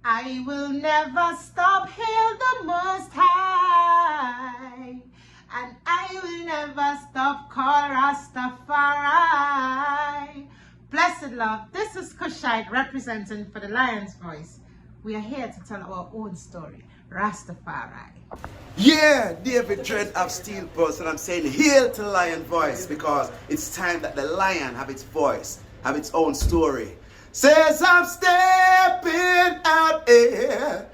I will never stop, hail the Most High, and I will never stop, call Rastafari. Blessed love, this is Kushite representing for the Lion's Voice. We are here to tell our own story, Rastafari. Yeah, David Dread of Steel Pulse, and I'm saying hail to Lion Voice because it's time that the lion have its voice, have its own story. Says I'm stepping out here,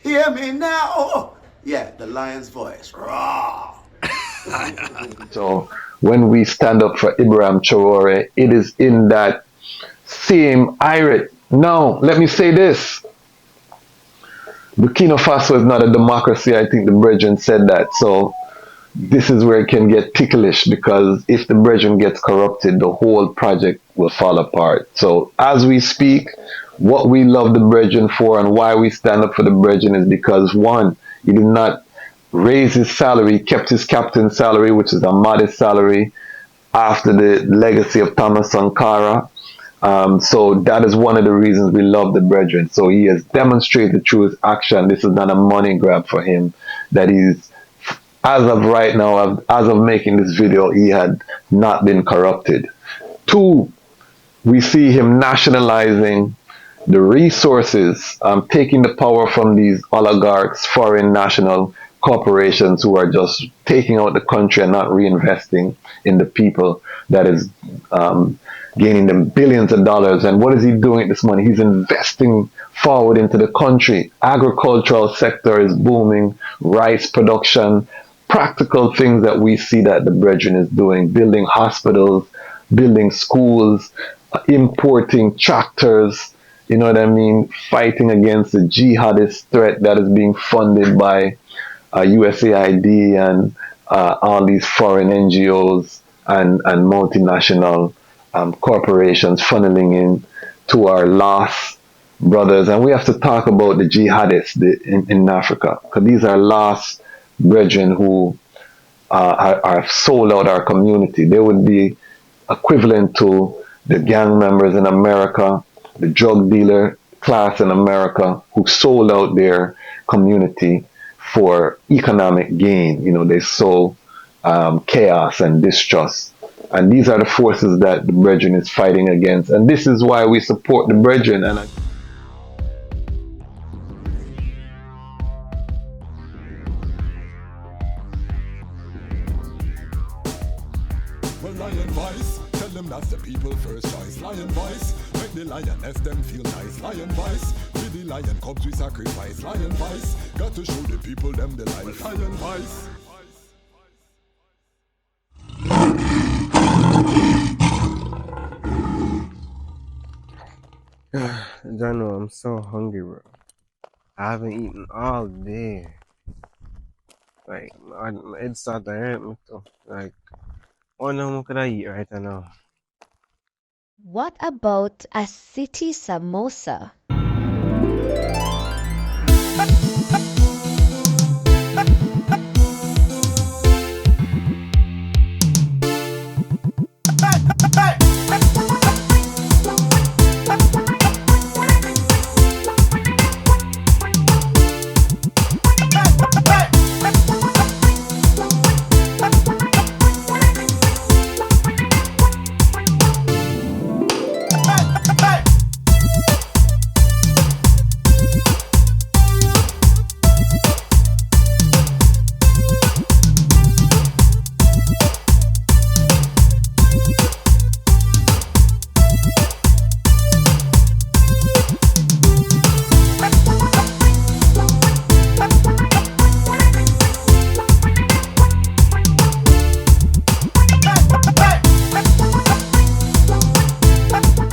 hear me now. Yeah, the lion's voice. Raw. So when we stand up for Ibrahim Traore, it is in that same irate. Now, let me say this. Burkina Faso is not a democracy. I think the brethren said that. So this is where it can get ticklish because if the brethren gets corrupted, the whole project will fall apart. So as we speak, what we love the brethren for and why we stand up for the brethren is because one, he did not raise his salary, kept his captain's salary, which is a modest salary, after the legacy of Thomas Sankara. So that is one of the reasons we love the brethren. So he has demonstrated through his action, this is not a money grab for him, that he's, as of right now, as of making this video, he had not been corrupted. Two, we see him nationalizing the resources, taking the power from these oligarchs, foreign national corporations who are just taking out the country and not reinvesting in the people that is gaining them billions of dollars. And what is he doing with this money? He's investing forward into the country. Agricultural sector is booming, rice production, practical things that we see that the brethren is doing, building hospitals, building schools, importing tractors, you know what I mean, fighting against the jihadist threat that is being funded by USAID and all these foreign NGOs and multinational corporations funneling in to our lost brothers. And we have to talk about the jihadists in Africa, because these are lost brethren who are sold out our community. They would be equivalent to the gang members in America, the drug dealer class in America who sold out their community for economic gain. You know, they sow chaos and distrust. And these are the forces that the brethren is fighting against. And this is why we support the brethren. And Well, Lion Voice, tell them that's the people first choice. Lion Voice, make the lioness them feel nice. Lion Voice, with the lion cubs we sacrifice. Lion Voice, got to show the people them the life. Lion Voice. Jano, I'm so hungry, bro. I haven't eaten all day. Like, my head started to hurt me too. Like, what now could I eat right now? What about a city samosa?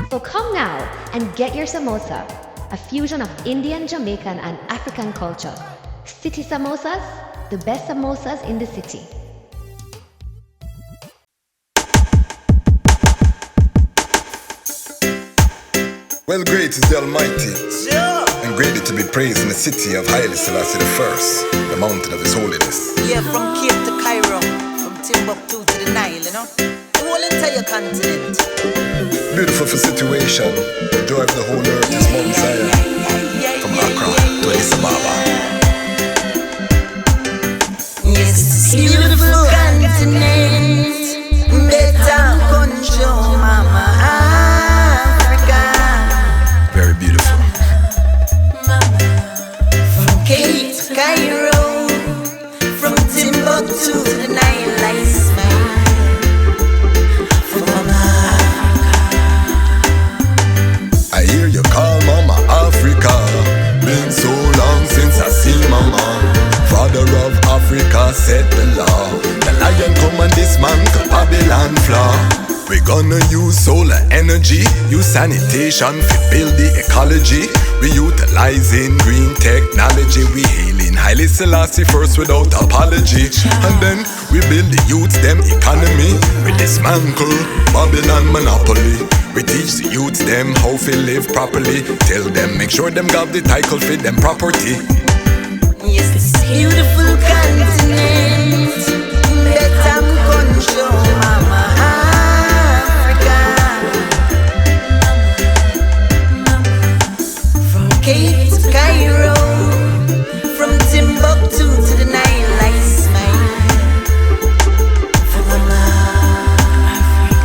So come now and get your samosa, a fusion of Indian, Jamaican and African culture. City samosas, the best samosas in the city. Well, great is the Almighty, and greatly to be praised in the city of Haile, Selassie I, the mountain of His holiness. Yeah, from Cape to Cairo, from Timbuktu to the Nile, you know, the whole entire continent. Beautiful for situation, the joy of the whole earth is Mount Zion. From We gonna use solar energy, use sanitation to build the ecology. We utilizing green technology. We hailing Haile Selassie first without apology. And then we build the youth them economy. We dismantle Babylon monopoly. We teach the youth them how to live properly. Tell them make sure them got the title for them property. Yes, this beautiful continent that I'm gonna show Mama Africa. From Cape to Cairo, from Timbuktu to the Nile, I smile for Mama Africa.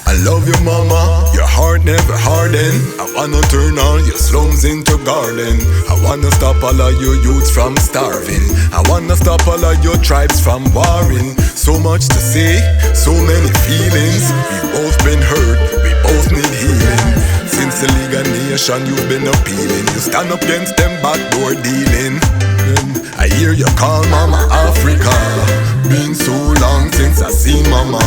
I love you, mama, your heart never harden. I wanna turn all your slums into garden. I wanna stop all of your youths from starving. I wanna stop all of your tribes from warring. So much to say, so many feelings. We've both been hurt, we both need healing. Since the League of Nations you've been appealing. You stand up against them backdoor dealing. I hear you call Mama Africa. Been so long since I seen Mama.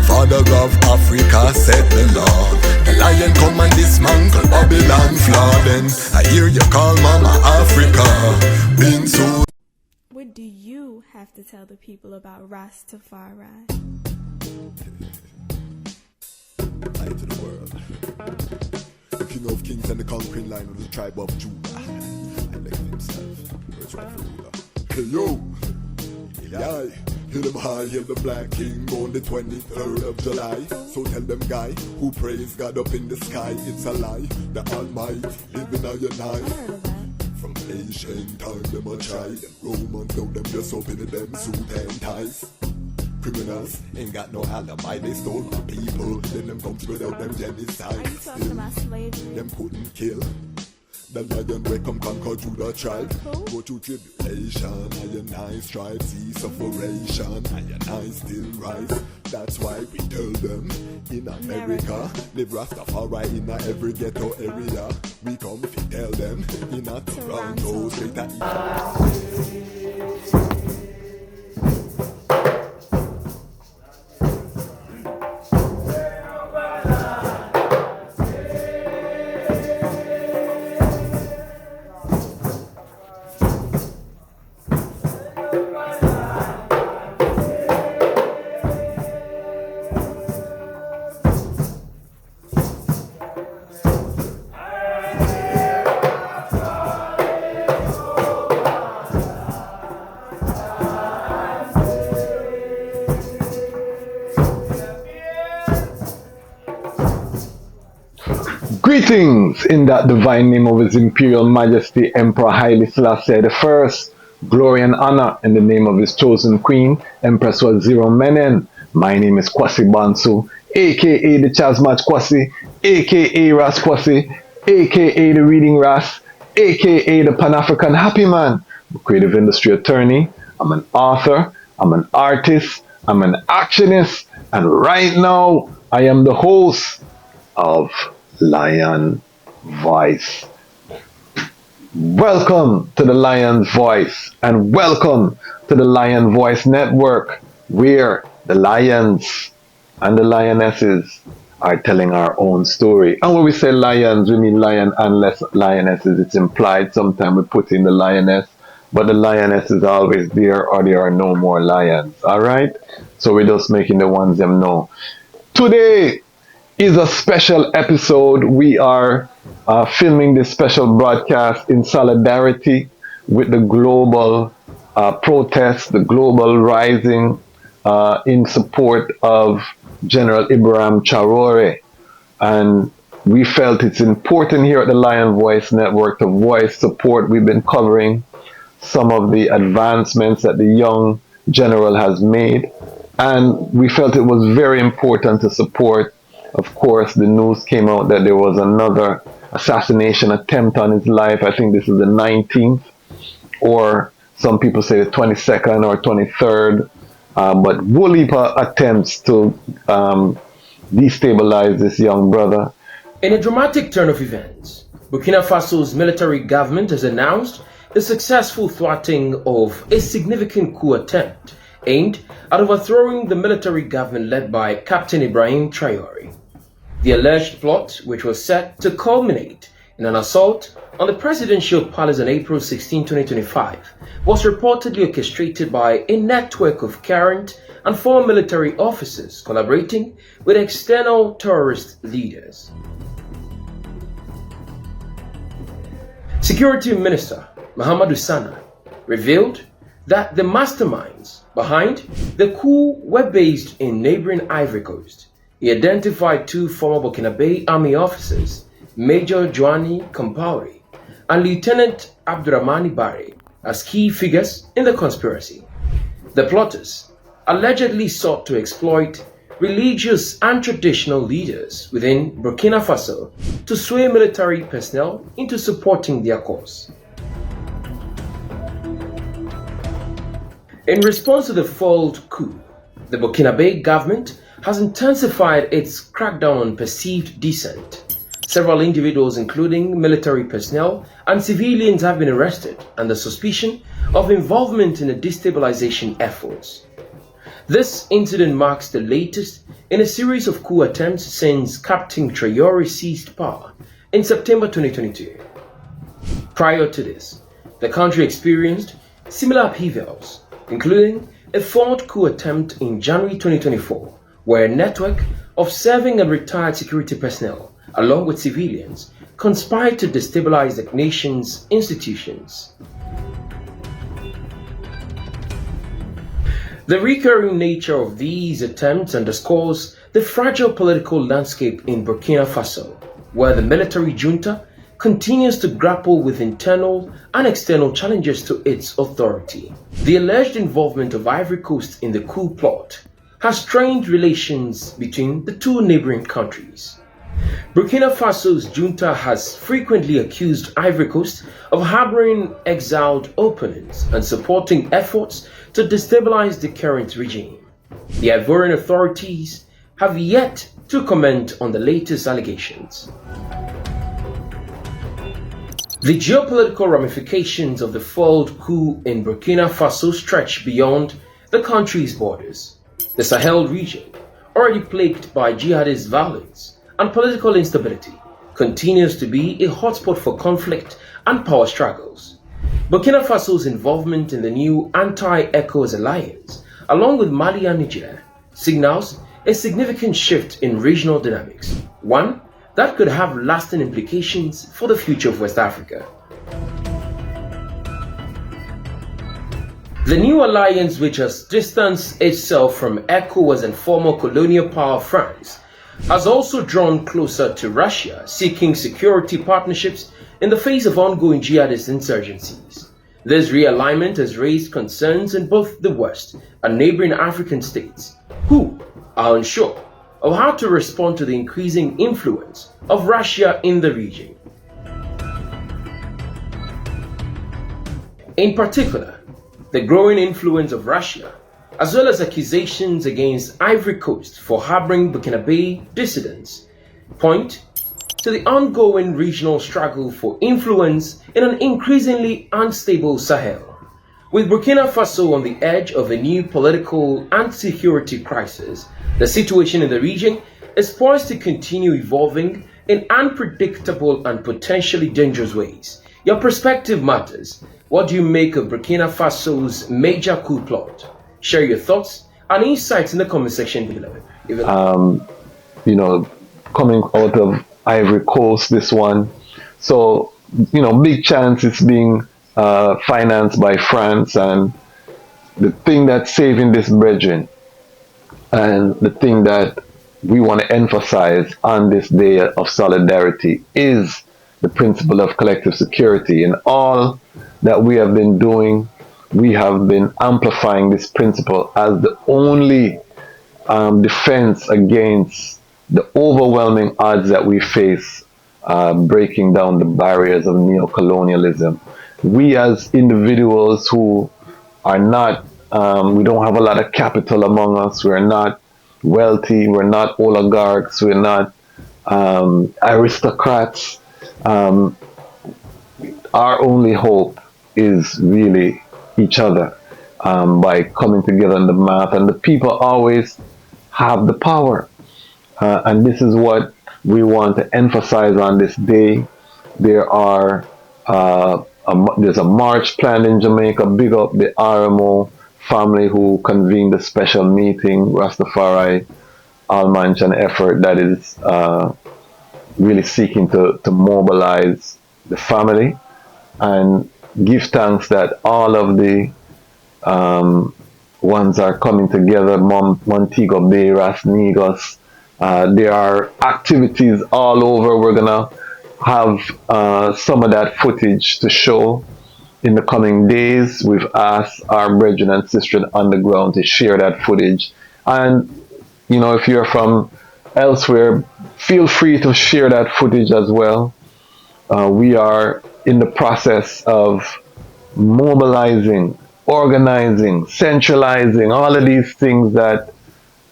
Father of Africa set the law. The lion come and dismantle Babylon flood. And I hear you call Mama Africa. Been so. What do you have to tell the people about Ras Tafari? Light to the world. The king of kings and the conquering line of the tribe of Judah. Elected himself. First rightful ruler. Hey yo! Yeah. Hail them high, hail the black king on the 23rd of July. So tell them guy who praise God up in the sky, it's a lie. The Almighty living on your night. From ancient time them a try. Them Romans know them just opening them suit and ties. Criminals ain't got no alibi, they stole my people. Then them come without them genocide. Are you talking about slavery? Them couldn't kill. The lion will come conquer Judah tribe. Go through tribulation, and I strive, see sufferation, and I still rise. That's why we tell them in America, live Rastafari in every ghetto area. We come to tell them in a Toronto, straight at Greetings in that divine name of His Imperial Majesty Emperor Haile Selassie I. Glory and honor in the name of His chosen Queen, Empress Waziri Menen. My name is Kwasi Bonsu, aka the Dejazmatch Kwasi, aka Ras Kwasi, aka the Reading Ras, aka the Pan-African Happy Man, creative industry attorney. I'm an author, I'm an artist, I'm an actionist, and right now I am the host of Lion Voice. Welcome to the Lion's Voice, and welcome to the Lion Voice Network, where the lions and the lionesses are telling our own story. And when we say lions, we mean lion and less lionesses. It's implied. Sometimes we put in the lioness, but the lioness is always there, or there are no more lions. All right? So we're just making the ones them know. Today is a special episode. We are filming this special broadcast in solidarity with the global protest, the global rising in support of General Ibrahim Traore. And we felt it's important here at the Lion Voice Network to voice support. We've been covering some of the advancements that the young general has made, and we felt it was very important to support. Of course, the news came out that there was another assassination attempt on his life. I think this is the 19th, or some people say the 22nd or 23rd. But Wulipa attempts to destabilize this young brother. In a dramatic turn of events, Burkina Faso's military government has announced the successful thwarting of a significant coup attempt aimed at overthrowing the military government led by Captain Ibrahim Traore. The alleged plot, which was set to culminate in an assault on the presidential palace on April 16, 2025, was reportedly orchestrated by a network of current and former military officers collaborating with external terrorist leaders. Security Minister Mahamadou Sana revealed that the masterminds behind the coup were based in neighboring Ivory Coast. He identified two former Burkina army officers, Major Joani Compaore and Lieutenant Abdurrahmani Bare, as key figures in the conspiracy. The plotters allegedly sought to exploit religious and traditional leaders within Burkina Faso to sway military personnel into supporting their cause. In response to the failed coup, the Burkina government has intensified its crackdown on perceived dissent. Several individuals, including military personnel and civilians, have been arrested under suspicion of involvement in the destabilization efforts. This incident marks the latest in a series of coup attempts since Captain Traore seized power in September 2022. Prior to this, the country experienced similar upheavals, including a fourth coup attempt in January 2024, where a network of serving and retired security personnel, along with civilians, conspired to destabilize the nation's institutions. The recurring nature of these attempts underscores the fragile political landscape in Burkina Faso, where the military junta continues to grapple with internal and external challenges to its authority. The alleged involvement of Ivory Coast in the coup plot has strained relations between the two neighboring countries. Burkina Faso's junta has frequently accused Ivory Coast of harboring exiled opponents and supporting efforts to destabilize the current regime. The Ivorian authorities have yet to comment on the latest allegations. The geopolitical ramifications of the failed coup in Burkina Faso stretch beyond the country's borders. The Sahel region, already plagued by jihadist violence and political instability, continues to be a hotspot for conflict and power struggles. Burkina Faso's involvement in the new anti-ECOWAS alliance, along with Mali and Niger, signals a significant shift in regional dynamics, one that could have lasting implications for the future of West Africa. The new alliance, which has distanced itself from ECOWAS and former colonial power France, has also drawn closer to Russia, seeking security partnerships in the face of ongoing jihadist insurgencies. This realignment has raised concerns in both the West and neighboring African states, who are unsure of how to respond to the increasing influence of Russia in the region. In particular, the growing influence of Russia, as well as accusations against Ivory Coast for harboring Burkina dissidents, point to the ongoing regional struggle for influence in an increasingly unstable Sahel. With Burkina Faso on the edge of a new political and security crisis, the situation in the region is poised to continue evolving in unpredictable and potentially dangerous ways. Your perspective matters. What do you make of Burkina Faso's major coup plot? Share your thoughts and insights in the comment section below. Coming out of Ivory Coast, this one. So, big chance it's being financed by France, and the thing that's saving this brethren, and the thing that we want to emphasize on this day of solidarity is the principle of collective security. In all that we have been doing, we have been amplifying this principle as the only defense against the overwhelming odds that we face, breaking down the barriers of neo-colonialism. We as individuals who are not, we don't have a lot of capital among us, we're not wealthy, we're not oligarchs, we're not aristocrats. Our only hope is really each other. by coming together on the mat, and the people always have the power. And this is what we want to emphasize on this day. There's a march planned in Jamaica. Big up the RMO family who convened the special meeting, Rastafari All-Manch, an effort that is really seeking to mobilize the family, and give thanks that all of the ones are coming together. Montego Bay, Ras Negros. There are activities all over. We're gonna have some of that footage to show in the coming days. We've asked our brethren and sisters on the ground to share that footage. And, if you're from elsewhere, feel free to share that footage as well. We are in the process of mobilizing, organizing, centralizing, all of these things that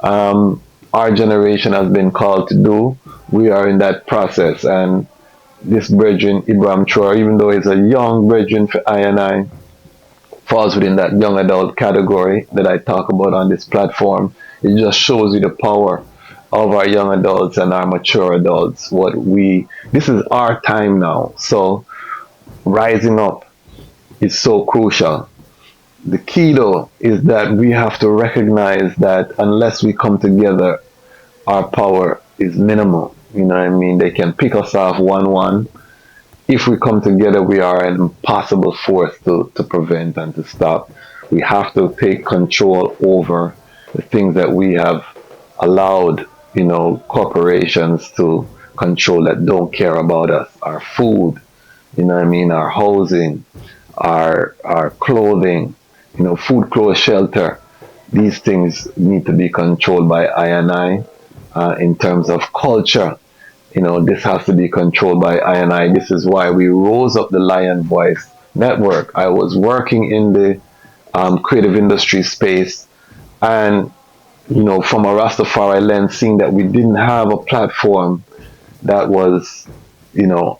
our generation has been called to do. We are in that process, and this brethren, Ibrahim Traore, even though he's a young brethren for I, falls within that young adult category that I talk about on this platform. It just shows you the power of our young adults and our mature adults. This is our time now. So rising up is so crucial. The key though is that we have to recognize that unless we come together, our power is minimal. You know what I mean? They can pick us off 1-1. If we come together, we are an impossible force to prevent and to stop. We have to take control over the things that we have allowed, corporations to control, that don't care about us. Our food, our housing, our clothing, food, clothes, shelter. These things need to be controlled by I. In terms of culture, this has to be controlled by I. This is why we rose up the Lion Voice Network. I was working in the creative industry space, and from a Rastafari lens, seeing that we didn't have a platform that was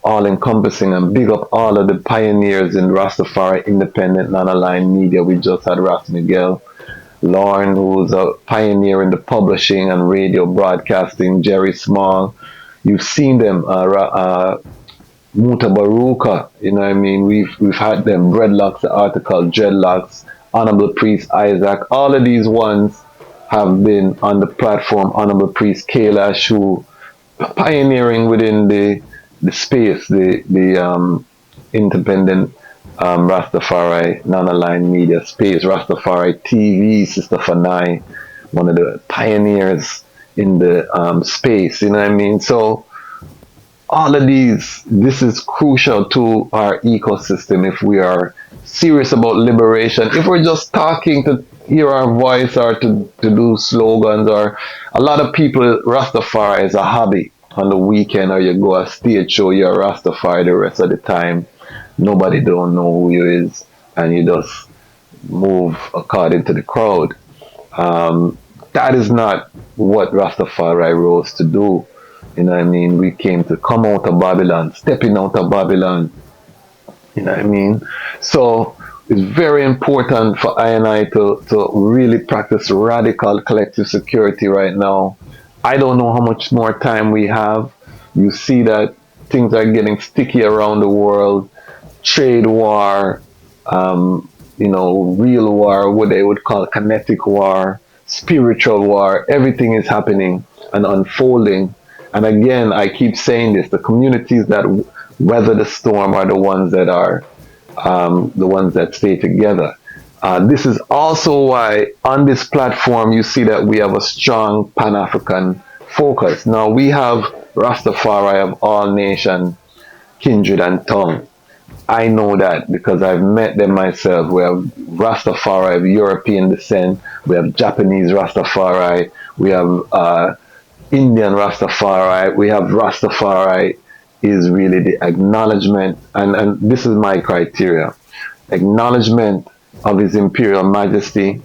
all encompassing, and big up all of the pioneers in Rastafari independent non-aligned media. We just had Ras Miguel, Lauren, who's a pioneer in the publishing and radio broadcasting, Jerry Small. You've seen them, Muta Baruka, we've had them, Dreadlocks, the article, Dreadlocks, Honorable Priest Isaac. All of these ones have been on the platform. Honorable Priest Kailash, who pioneering within the space, the independent Rastafari non-aligned media space, Rastafari TV, Sister Fanai, one of the pioneers in the space, So all of this is crucial to our ecosystem if we are serious about liberation. If we're just talking to hear our voice or to do slogans, or a lot of people, Rastafari is a hobby. On the weekend, or you go a stage show, you're a Rastafari. The rest of the time, nobody don't know who you is, and you just move according to the crowd. That is not what Rastafari rose to do. We came to come out of Babylon, stepping out of Babylon. So it's very important for I to really practice radical collective security right now. I don't know how much more time we have. You see that things are getting sticky around the world. Trade war, real war, what they would call kinetic war, spiritual war. Everything is happening and unfolding. And again, I keep saying this, the communities that weather the storm are the ones that are the ones that stay together. This is also why on this platform you see that we have a strong Pan-African focus. Now we have Rastafari of all nation, kindred and tongue. I know that because I've met them myself. We have Rastafari of European descent, we have Japanese Rastafari, we have Indian Rastafari, we have Rastafari is really the acknowledgement, and this is my criteria, acknowledgement of His Imperial Majesty,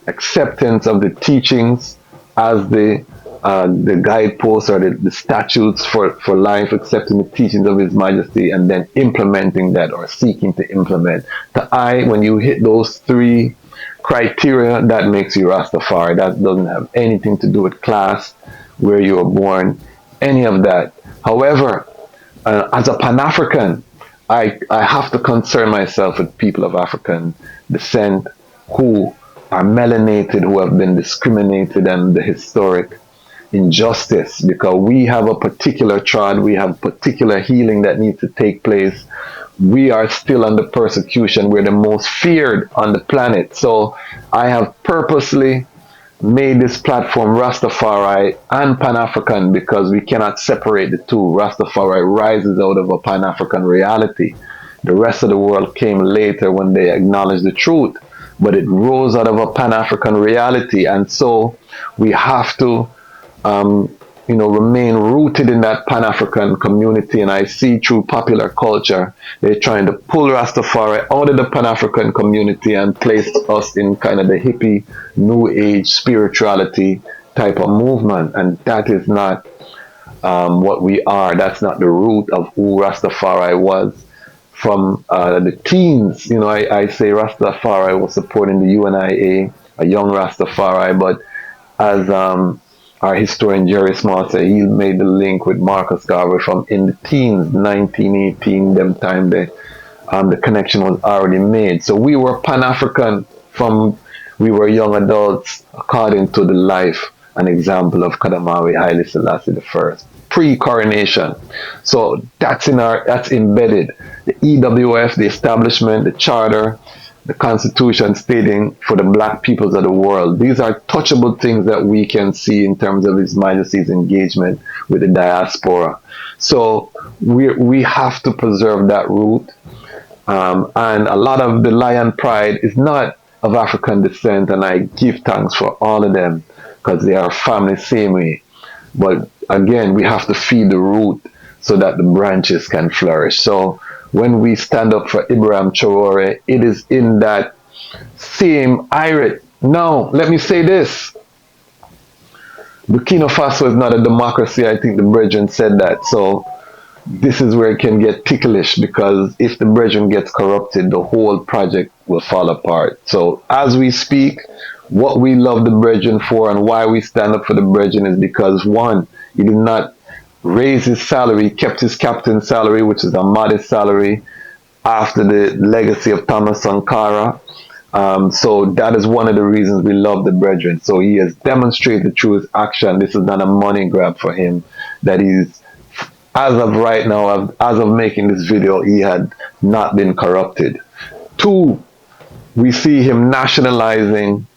acceptance of the teachings as the guideposts or the statutes for life, accepting the teachings of His Majesty, and then implementing that or seeking to implement. When you hit those three criteria that makes you Rastafari. That doesn't have anything to do with class, where you were born, any of that. However, as a Pan-African, I have to concern myself with people of African descent who are melanated, who have been discriminated, and the historic injustice, because we have a particular tribe, we have particular healing that needs to take place. We are still under persecution. We're the most feared on the planet. So I have purposely made this platform Rastafari and Pan-African, because we cannot separate the two. Rastafari rises out of a Pan-African reality. The rest of the world came later when they acknowledged the truth, but it rose out of a Pan-African reality. And so we have to remain rooted in that Pan-African community. And I see through popular culture, they're trying to pull Rastafari out of the Pan-African community and place us in kind of the hippie, new age spirituality type of movement. And that is not what we are. That's not the root of who Rastafari was. From the teens, I say Rastafari was supporting the UNIA, a young Rastafari, but as our historian Jerry Small said, he made the link with Marcus Garvey from in the teens, 1918, them time that the connection was already made. So we were Pan-African from we were young adults, according to the life and example of Kadamawi Haile Selassie I, pre-coronation. So that's embedded. The EWF, the establishment, the charter, the constitution stating for the black peoples of the world. These are touchable things that we can see in terms of His Majesty's engagement with the diaspora. So we have to preserve that root. And a lot of the Lion Pride is not of African descent, and I give thanks for all of them because they are family same way. But again, we have to feed the root so that the branches can flourish. So when we stand up for Ibrahim Traore, it is in that same irate. Now, let me say this. Burkina Faso is not a democracy. I think the brethren said that. So this is where it can get ticklish, because if the brethren gets corrupted, the whole project will fall apart. So as we speak, what we love the brethren for and why we stand up for the brethren is because, one, he did not raise his salary, kept his captain's salary, which is a modest salary, after the legacy of Thomas Sankara. So that is one of the reasons we love the brethren. So he has demonstrated through his action, this is not a money grab for him, that he's, as of right now, as of making this video, he had not been corrupted. Two, we see him nationalizing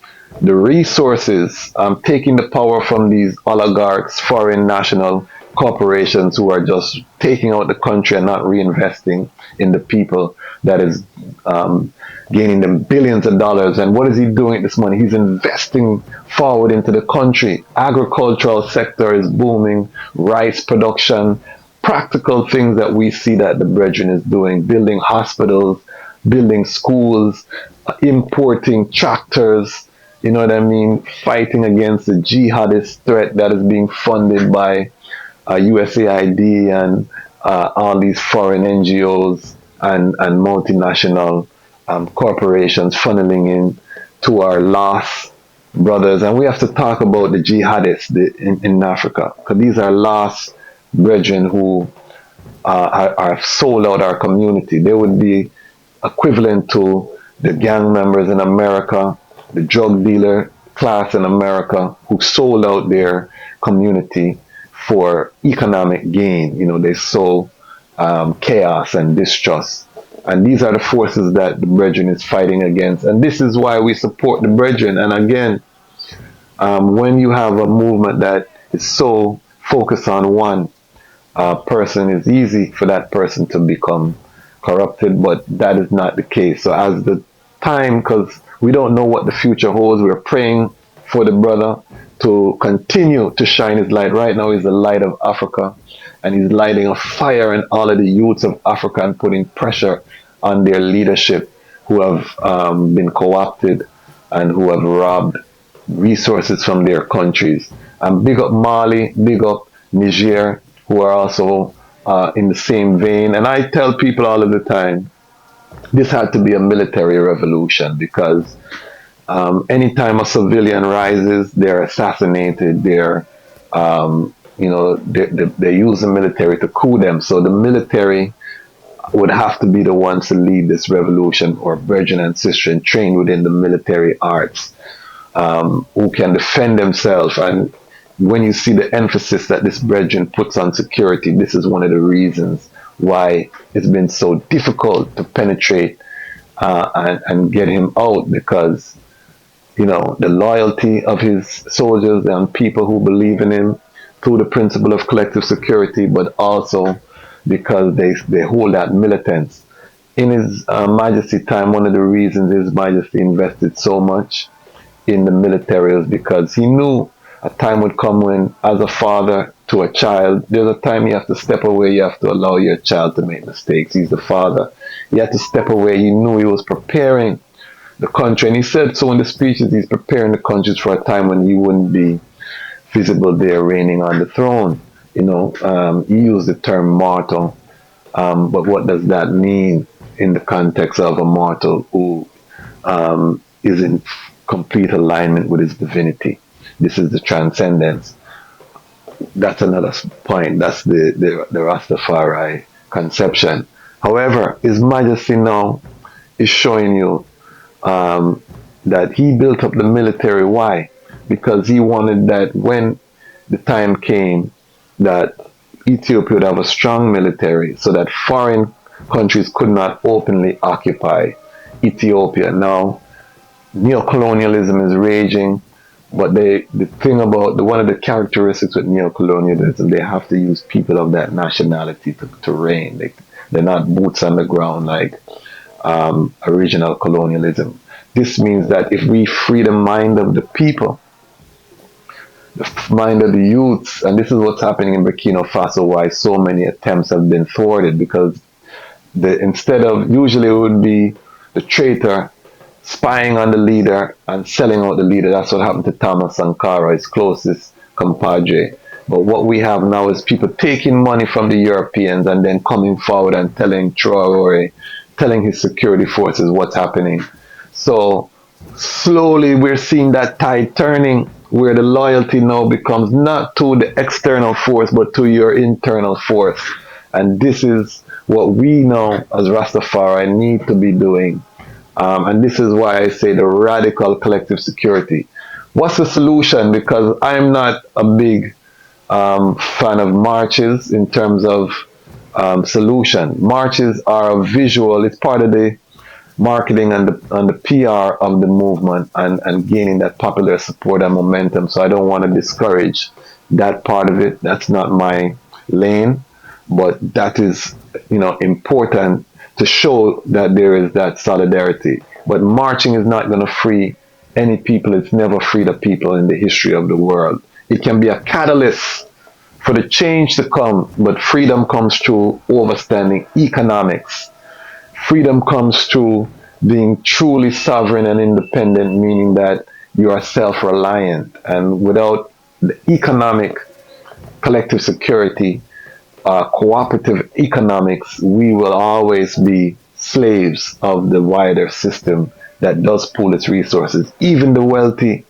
the resources, taking the power from these oligarchs, foreign national corporations who are just taking out the country and not reinvesting in the people that is gaining them billions of dollars. And what is he doing with this money? He's investing forward into the country. Agricultural sector is booming, rice production, practical things that we see that the brethren is doing, building hospitals, building schools, importing tractors, you know what I mean, fighting against the jihadist threat that is being funded by USAID and all these foreign NGOs and multinational corporations funneling in to our lost brothers. And we have to talk about the jihadists in Africa, because these are lost brethren who are sold out our community. They would be equivalent to the gang members in America, the drug dealer class in America who sold out their community for economic gain. You know, they sow chaos and distrust. And these are the forces that the brethren is fighting against. And this is why we support the brethren. And again, when you have a movement that is so focused on one person, it's easy for that person to become corrupted, but that is not the case. So as the time, because we don't know what the future holds, we're praying for the brother to continue to shine his light. Right now he's the light of Africa, and he's lighting a fire in all of the youths of Africa and putting pressure on their leadership who have been co-opted and who have robbed resources from their countries. And big up Mali, big up Niger, who are also in the same vein. And I tell people all of the time, this had to be a military revolution, because Anytime a civilian rises, they're assassinated. They use the military to coup them. So the military would have to be the ones to lead this revolution, or virgin and sister trained within the military arts, who can defend themselves. And when you see the emphasis that this brethren puts on security, this is one of the reasons why it's been so difficult to penetrate and get him out, because the loyalty of his soldiers and people who believe in him through the principle of collective security, but also because they hold that militance. In His Majesty time, one of the reasons His Majesty invested so much in the military is because he knew a time would come when, as a father to a child, there's a time you have to step away, you have to allow your child to make mistakes. He's the father. He had to step away. He knew he was preparing the country, and he said so in the speeches, he's preparing the country for a time when he wouldn't be visible there reigning on the throne. He used the term mortal, but what does that mean in the context of a mortal who is in complete alignment with his divinity? This is the transcendence. That's another point. That's the Rastafari conception. However, His Majesty now is showing you that he built up the military. Why? Because he wanted that when the time came that Ethiopia would have a strong military, so that foreign countries could not openly occupy Ethiopia. Now, neocolonialism is raging, but one of the characteristics with neocolonialism, they have to use people of that nationality to reign. They're not boots on the ground like original colonialism. This means that if we free the mind of the people, the mind of the youths, and this is what's happening in Burkina Faso, why so many attempts have been thwarted, because instead of, usually it would be the traitor spying on the leader and selling out the leader. That's what happened to Thomas Sankara, his closest compadre. But what we have now is people taking money from the Europeans and then coming forward and telling Traore, telling his security forces what's happening. So slowly we're seeing that tide turning, where the loyalty now becomes not to the external force, but to your internal force. And this is what we now as Rastafari need to be doing. And this is why I say the radical collective security. What's the solution? Because I'm not a big fan of marches in terms of solution. Marches are a visual, it's part of the marketing and the PR of the movement, and gaining that popular support and momentum. So I don't want to discourage that part of it. That's not my lane, but that is important to show that there is that solidarity. But marching is not going to free any people. It's never freed a people in the history of the world. It can be a catalyst for the change to come, but freedom comes through overstanding economics. Freedom comes through being truly sovereign and independent, meaning that you are self-reliant. And without the economic collective security, cooperative economics, we will always be slaves of the wider system that does pool its resources. Even the wealthy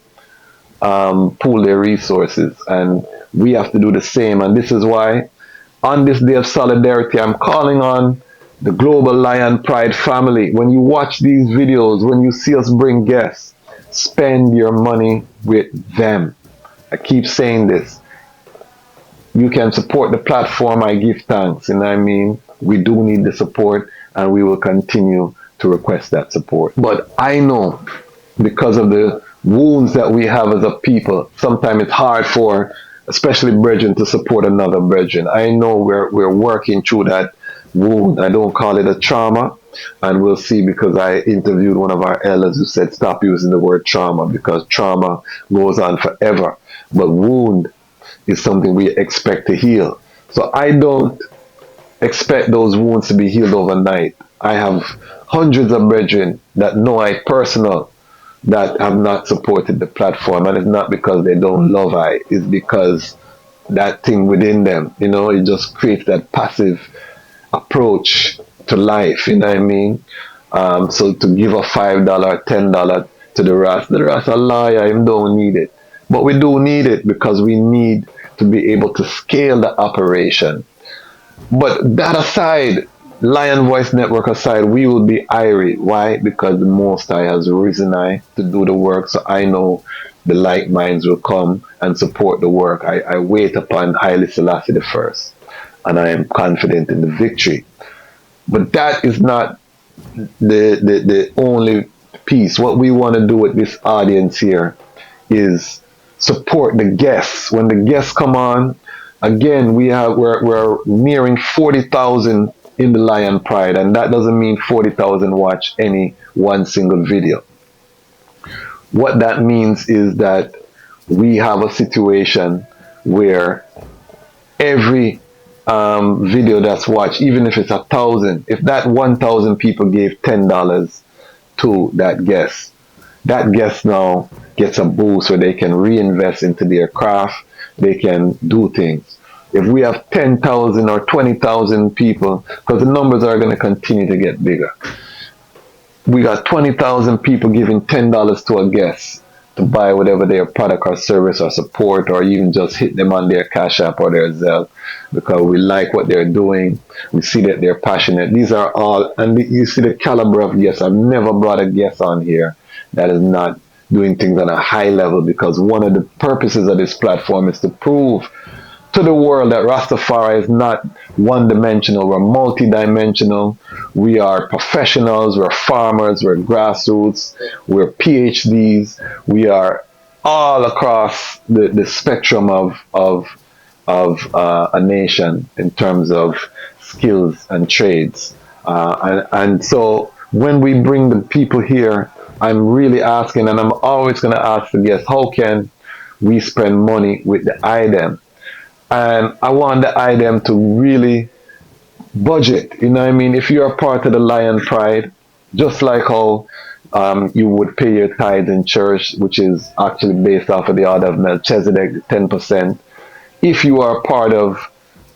pool their resources, and we have to do the same. And this is why on this day of solidarity, I'm calling on the Global Lion Pride family. When you watch these videos, when you see us bring guests, spend your money with them. I keep saying this. You can support the platform. I give thanks. And I mean, we do need the support, and we will continue to request that support. But I know, because of the wounds that we have as a people, sometimes it's hard for, especially brethren, to support another brethren. I know we're working through that wound. I don't call it a trauma, and we'll see, because I interviewed one of our elders who said stop using the word trauma, because trauma goes on forever, but wound is something we expect to heal. So I don't expect those wounds to be healed overnight. I have hundreds of brethren that know I personal that have not supported the platform, and it's not because they don't love I, it's because that thing within them, it just creates that passive approach to life, you know what I mean? So to give a $5, $10, to the Ras. The Ras a liar, him don't need it. But we do need it because we need to be able to scale the operation. But that aside, Lion Voice Network aside, we will be irie. Why? Because the Most High has risen I to do the work, so I know the like minds will come and support the work. I wait upon Haile Selassie the first, and I am confident in the victory. But that is not the only piece. What we want to do with this audience here is support the guests. When the guests come on, again, we're nearing 40,000 in the Lion Pride, and that doesn't mean 40,000 watch any one single video. What that means is that we have a situation where every video that's watched, even if it's 1,000, if that 1,000 people gave $10 to that guest now gets a boost where they can reinvest into their craft, they can do things. If we have 10,000 or 20,000 people, because the numbers are going to continue to get bigger, we got 20,000 people giving $10 to a guest to buy whatever their product or service or support, or even just hit them on their Cash App or their Zelle, because we like what they're doing. We see that they're passionate. These are all, and you see the caliber of guests. I've never brought a guest on here that is not doing things on a high level, because one of the purposes of this platform is to prove to the world that Rastafari is not one-dimensional. We're multi-dimensional. We are professionals. We're farmers. We're grassroots. We're PhDs. We are all across the spectrum of a nation in terms of skills and trades. And so when we bring the people here, I'm really asking, and I'm always going to ask the guests, how can we spend money with the item? And I want the item to really budget. You know what I mean? If you're a part of the Lion Pride, just like how you would pay your tithes in church, which is actually based off of the order of Melchizedek, 10%. If you are part of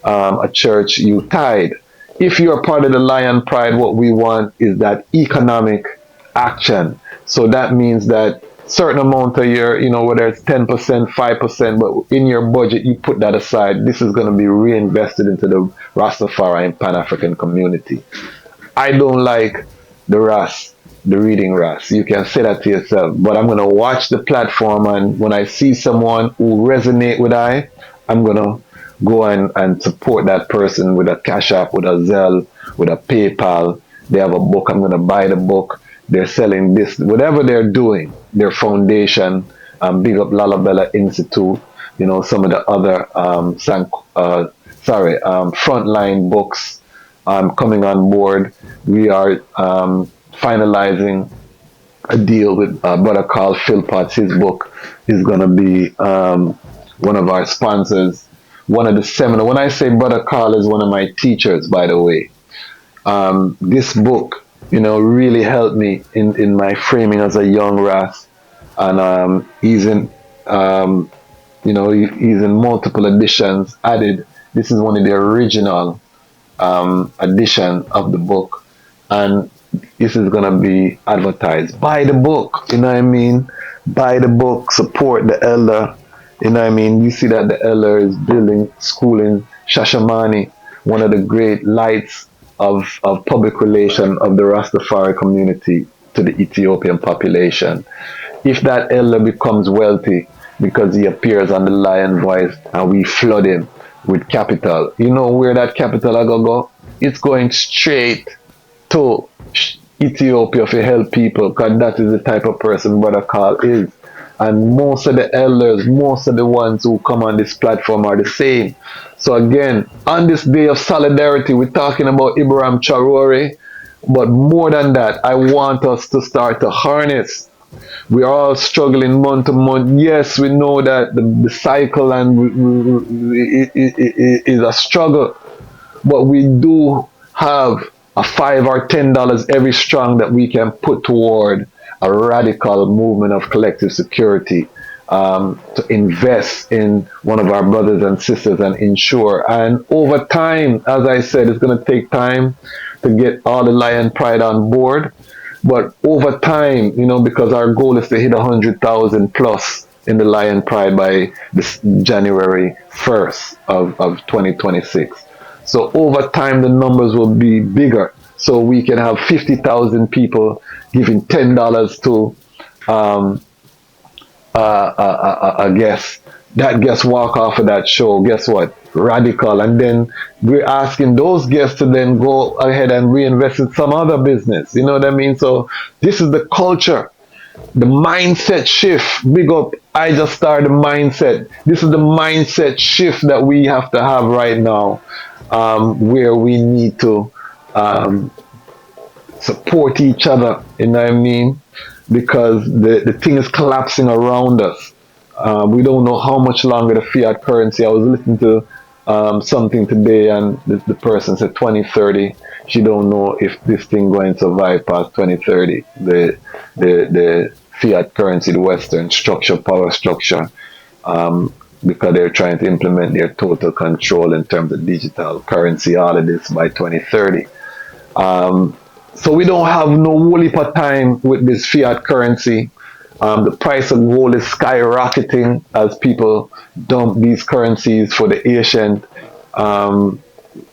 a church, you tithe. If you are part of the Lion Pride, what we want is that economic action. So that means that certain amount of your, whether it's 10%, 5%, but in your budget, you put that aside. This is going to be reinvested into the Rastafari and Pan-African community. I don't like the Ras, the reading Ras. You can say that to yourself, but I'm going to watch the platform, and when I see someone who resonate with I'm going to go and support that person with a Cash App, with a Zelle, with a PayPal. They have a book, I'm going to buy the book. They're selling this, whatever they're doing, their foundation, big up Lalabella Institute, some of the other frontline books coming on board. We are finalizing a deal with a brother called Phil Potts. His book is going to be one of our sponsors. One of the seminars. When I say brother Carl is one of my teachers, by the way, this book, really helped me in my framing as a young Ras, and he's in multiple editions added. This is one of the original edition of the book, and this is gonna be advertised. Buy the book, buy the book, support the elder, you see that the elder is building school in Shashamane, one of the great lights of public relation of the Rastafari community to the Ethiopian population. If that elder becomes wealthy because he appears on the Lion Voice and we flood him with capital, where that capital are gonna go? It's going straight to Ethiopia to help people, because that is the type of person Brother Carl is. And most of the elders, most of the ones who come on this platform are the same. So again, on this day of solidarity, we're talking about Ibrahim Traore, but more than that, I want us to start to harness. We are all struggling month to month. Yes, we know that the cycle is a struggle, but we do have a $5 or $10 every strong that we can put toward a radical movement of collective security, to invest in one of our brothers and sisters and ensure. And over time, as I said, it's going to take time to get all the Lion Pride on board. But over time, because our goal is to hit 100,000 plus in the Lion Pride by this January 1st of 2026. So over time, the numbers will be bigger. So we can have 50,000 people giving $10 to a guest. That guest walk off of that show. Guess what? Radical. And then we're asking those guests to then go ahead and reinvest in some other business. You know what I mean? So this is the culture, the mindset shift. Big up. I just started mindset. This is the mindset shift that we have to have right now, where we need to support each other. You know what I mean? Because the thing is collapsing around us. We don't know how much longer the fiat currency. I was listening to something today, and the person said 2030. She don't know if this thing going to survive past 2030. The fiat currency, the Western power structure, because they're trying to implement their total control in terms of digital currency, all of this by 2030. So we don't have no whole heap of time with this fiat currency. The price of gold is skyrocketing as people dump these currencies for the ancient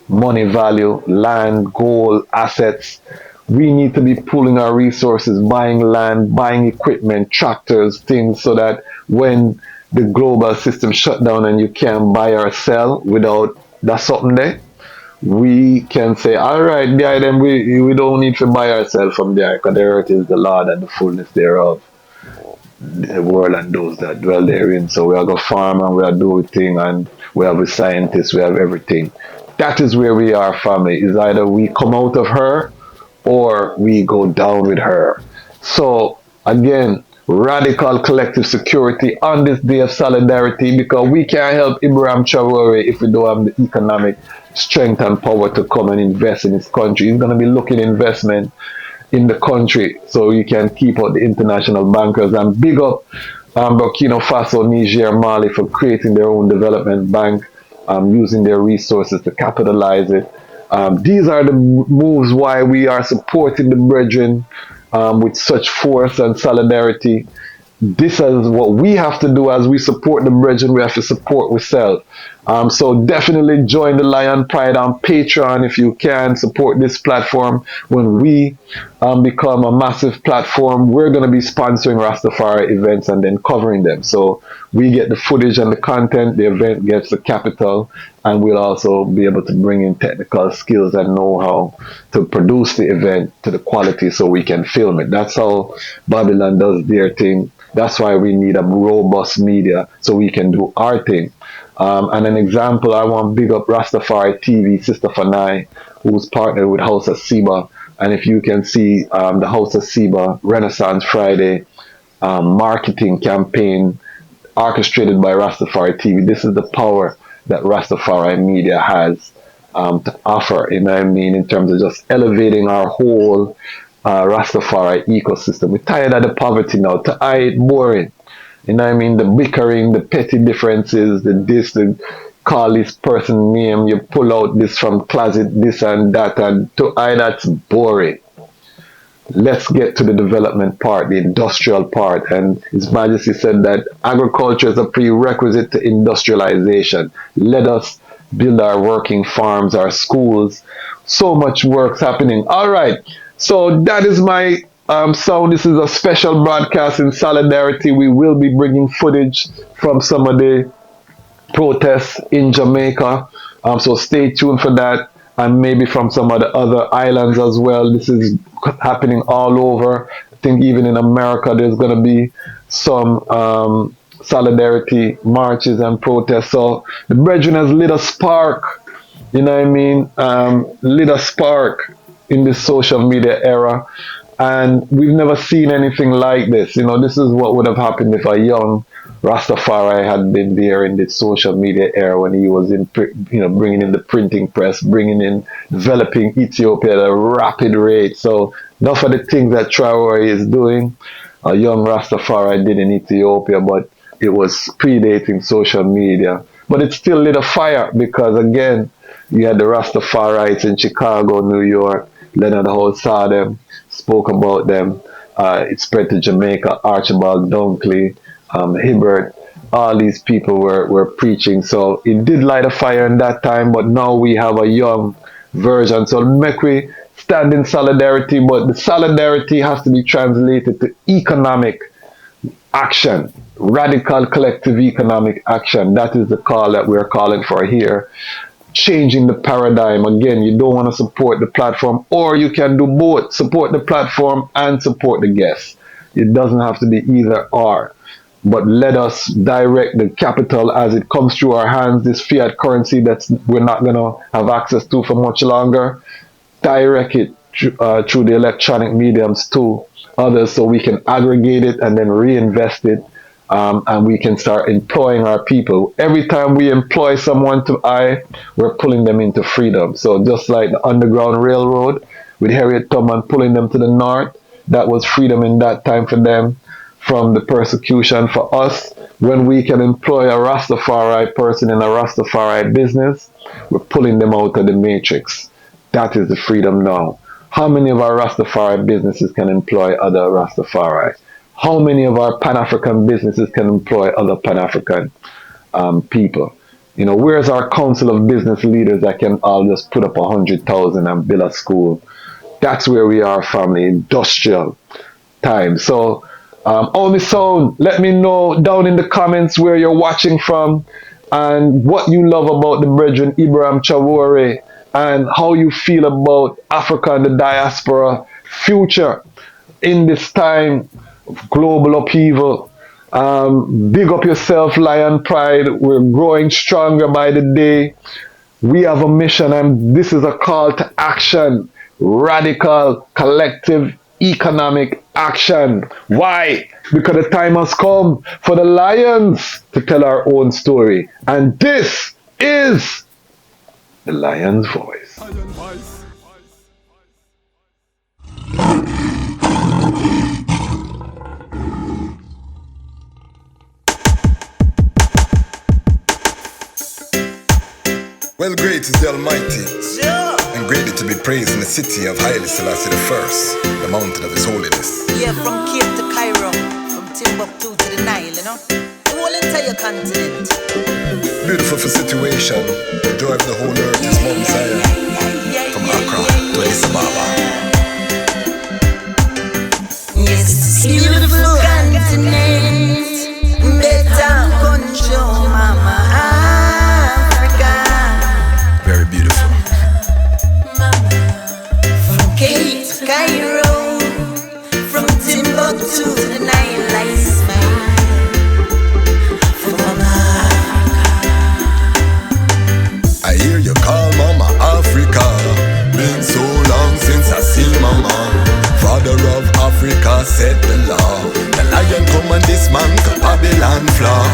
money value, land, gold, assets. We need to be pooling our resources, buying land, buying equipment, tractors, things, so that when the global system shut down and you can't buy or sell without that something there, we can say, all right, yeah, then we don't need to buy ourselves from there, because the earth is the Lord and the fullness thereof, the world and those that dwell therein. So we are go farm and we are do thing, and we have a scientist, we have everything. That is where we are, family. Is either we come out of her or we go down with her. So again, radical collective security on this day of solidarity, because we can't help Ibrahim Traore if we don't have the economic strength and power to come and invest in his country. He's going to be looking investment in the country so you can keep out the international bankers. And big up Burkina Faso, Niger, Mali for creating their own development bank, using their resources to capitalize it. These are the moves why we are supporting the brethren with such force and solidarity. This is what we have to do. As we support the brethren, we have to support ourselves. So definitely join the Lion Pride on Patreon if you can. Support this platform. When we become a massive platform, we're going to be sponsoring Rastafari events and then covering them. So we get the footage and the content, the event gets the capital, and we'll also be able to bring in technical skills and know-how to produce the event to the quality so we can film it. That's how Babylon does their thing. That's why we need a robust media so we can do our thing. And an example, I want to big up Rastafari TV, Sister Fanai, who's partnered with House of Siba. And if you can see the House of Siba Renaissance Friday marketing campaign orchestrated by Rastafari TV, this is the power that Rastafari media has to offer, you know what I mean, in terms of just elevating our whole Rastafari ecosystem. We're tired of the poverty now. To it boring. You know what I mean? The bickering, the petty differences, the call this person name, you pull out this from closet, this and that, and that's boring. Let's get to the development part, the industrial part. And His Majesty said that agriculture is a prerequisite to industrialization. Let us build our working farms, our schools. So much work's happening. All right. So that is my sound. This is a special broadcast in solidarity. We will be bringing footage from some of the protests in Jamaica. So stay tuned for that. And maybe from some of the other islands as well. This is happening all over. I think even in America, there's going to be some solidarity marches and protests. So the brethren has lit a spark, you know what I mean? Lit a spark in this social media era. And we've never seen anything like this. You know, this is what would have happened if a young Rastafari had been there in the social media era when he was in, bringing in the printing press, developing Ethiopia at a rapid rate. So enough of the things that Traore is doing, a young Rastafari did in Ethiopia, but it was predating social media. But it still lit a fire because, again, you had the Rastafarites in Chicago, New York. Leonard Howe saw them, spoke about them. It spread to Jamaica. Archibald Dunkley, Hibbert, all these people were preaching. So it did light a fire in that time, but now we have a young version. So make we stand in solidarity, but the solidarity has to be translated to economic action, radical collective economic action. That is the call that we're calling for here. Changing the paradigm. Again, you don't want to support the platform, or you can do both, support the platform and support the guests. It doesn't have to be either or, but let us direct the capital as it comes through our hands, this fiat currency that we're not going to have access to for much longer. Direct it through the electronic mediums to others so we can aggregate it and then reinvest it, and we can start employing our people. Every time we employ someone we're pulling them into freedom. So just like the Underground Railroad with Harriet Tubman pulling them to the north, that was freedom in that time for them from the persecution. For us, when we can employ a Rastafari person in a Rastafari business, we're pulling them out of the matrix. That is the freedom now. How many of our Rastafari businesses can employ other Rastafari? How many of our Pan-African businesses can employ other Pan-African people? You know, where's our council of business leaders that can all just put up 100,000 and build a school? That's where we are, family, industrial time. So, Only Sound, let me know down in the comments where you're watching from and what you love about the brethren Ibrahim Traore and how you feel about Africa and the diaspora future in this time of global upheaval. Big up yourself, Lion Pride. We're growing stronger by the day. We have a mission, and this is a call to action. Radical, collective, economic action. Why? Because the time has come for the Lions to tell our own story. And this is the Lion's Voice. Well, great is the Almighty, and greatly to be praised in the city of Haile, Selassie I, the mountain of His holiness. Yeah, from Cape to Cairo, from Timbuktu to the Nile, you know, the whole entire continent. Beautiful for situation, the joy of the whole earth is Mount Zion, from Accra to Addis Ababa. Yes, it's a beautiful continent, better control, mama. Very beautiful. From Cape to Cairo, from Timbuktu to the Nile, I smile for Mama. I hear you call Mama Africa. Been so long since I see Mama. Father of Africa set the law. The lion come and dismantle Babylon flaw.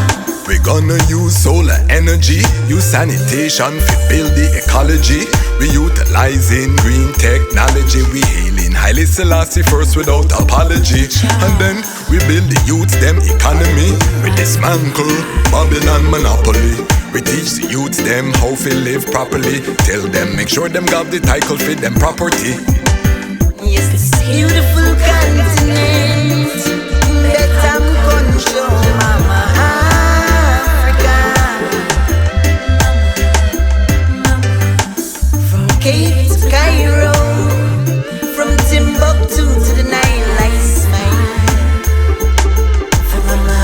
We gonna use solar energy, use sanitation to build the ecology. We utilizing green technology. We hailing Haile Selassie first without apology. And then we build the youth them economy. We dismantle Babylon monopoly. We teach the youth them how to live properly. Tell them make sure them got the title for them property. Yes, this beautiful continent, better control, mama. Cape to Cairo, from Timbuktu to the Nile, I smile for Mama.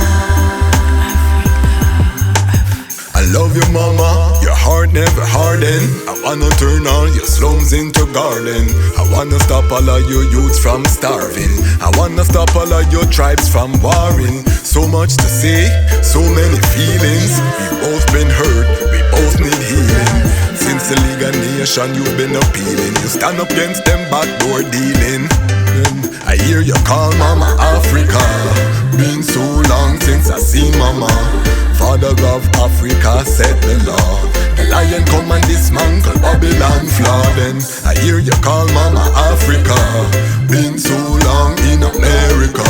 I love you, Mama. Your heart never harden. I wanna turn all your slums into garden. I wanna stop all of your youths from starving. I wanna stop all of your tribes from warring. So much to say, so many feelings. We both been hurt, we both need healing. Since the League of Nations you've been appealing. You stand up against them backdoor dealing. I hear you call Mama Africa. Been so long since I see Mama. Father of Africa set the law. The lion come and dismantle Babylon flaw. Then I hear you call Mama Africa. Been so long in America.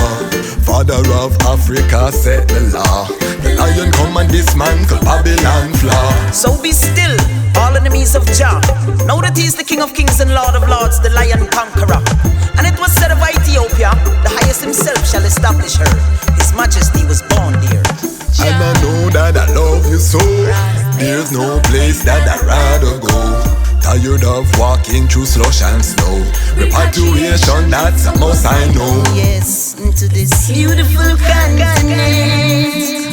Father of Africa set the law. The lion come and dismantle Babylon flaw. So be still, all enemies of Jah. Now that he's the King of Kings and Lord of Lords, the Lion Conqueror. And it was said of Ethiopia, the highest himself shall establish her. His Majesty was born there. And I know that I love you so. There's no place that I'd rather go. Tired of walking through slush and snow. Repatriation, that's a must I know. Yes, into this beautiful continent.